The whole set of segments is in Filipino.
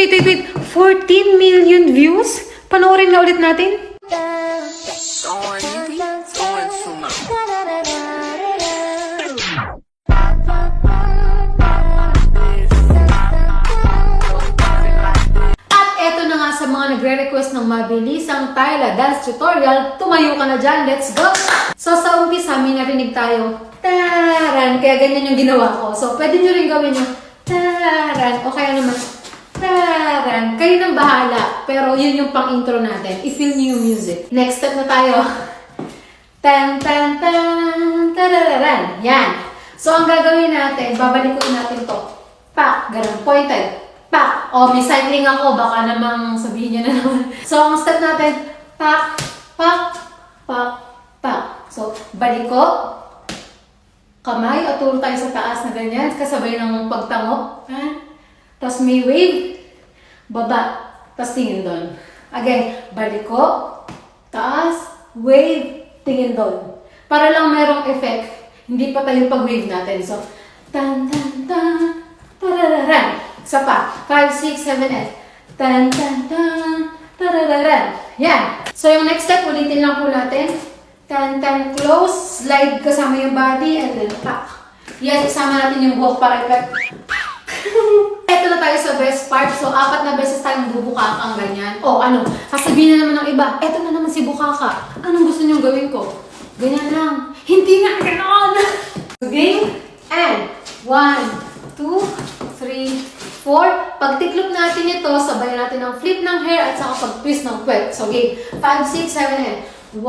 wait. 14 million views? Panoorin na ulit natin. At eto na nga sa mga nagre-request ng mabilisang Tyla dance tutorial, tumayo ka na dyan, let's go! So sa umpisa, may narinig tayo, taran, kaya ganyan yung ginawa ko. So pwede nyo rin gawin yung taran, o kaya naman, taran. Kayo nang bahala, pero yun yung pang-intro natin. I-feel nyo yung music. Next step na tayo. Tan, tan, tan, tarararan. Yan. So ang gagawin natin, babalikuin natin to. Pak, ganun, pointed. Pak. O, may cycling ako, baka namang sabihin niya na naman. So ang step natin, pak, pak, pak, pak. So, baliko, kamay, o turo tayo sa taas na ganyan, kasabay ng pagtango. Tapos may wave, baba, tapos tingin doon. Again, baliko, taas, wave, tingin doon. Para lang merong effect, hindi pa tayo pag-wave natin. So, tan, tan, tan, tarararan. Isa pa, 5, 6, 7, 8. Tan, tan, tan, tarararan. Yan. So, yung next step, ulitin lang po natin. Tan, tan, close, slide kasama yung body, and then pak. Yan, isama natin yung buhok para effect. Ito na tayo sa best part. So, 4 na beses tayong bubukakang ganyan. O, ano, sasabihin na naman ng iba, eto na naman si bukaka. Anong gusto niyong gawin ko? Ganyan lang. Hindi nga, ganoon! Game, and 1, 2, 3, 4. Pag tiklop natin ito, sabay natin ang flip ng hair at saka pag-twist ng puwet. So, game, 5, 6, 7, and 1,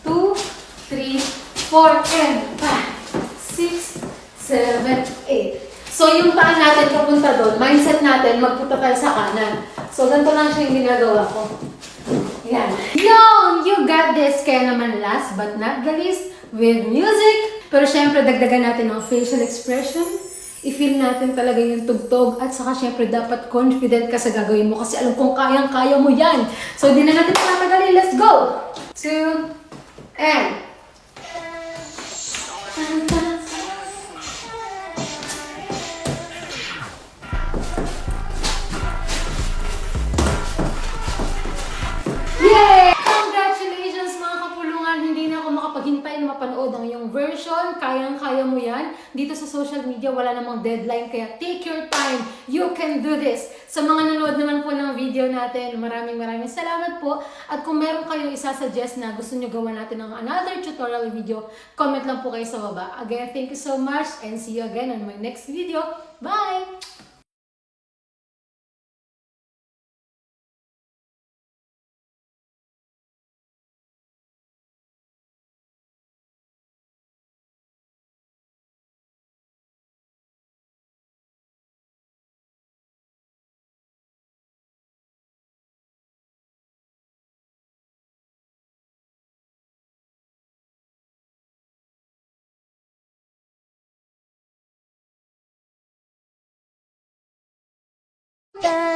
2, 3, 4, and 5, 6, 7, 8. So, yung paa natin papunta doon, mindset natin, magpunta tayo sa kanan. So, ganito lang siya yung ginagawa ko. Yan. Yo! You got this! Kaya naman last but not the least, with music. Pero syempre, dagdagan natin ng facial expression. I-feel natin talaga yung tugtog. At saka syempre, dapat confident ka sa gagawin mo kasi alam kong kayang-kaya mo yan. So, di na natin patatagalin. Let's go! 2, and... Yay! Congratulations mga kapulungan! Hindi na ako makapaghintay na mapanood ang iyong version. Kayang-kaya mo yan. Dito sa social media, wala namang deadline. Kaya take your time. You can do this. Sa mga nanood naman po ng video natin, maraming salamat po. At kung meron kayong isasuggest na gusto nyo gawa natin ng another tutorial video, comment lang po kayo sa baba. Again, thank you so much and see you again on my next video. Bye! Da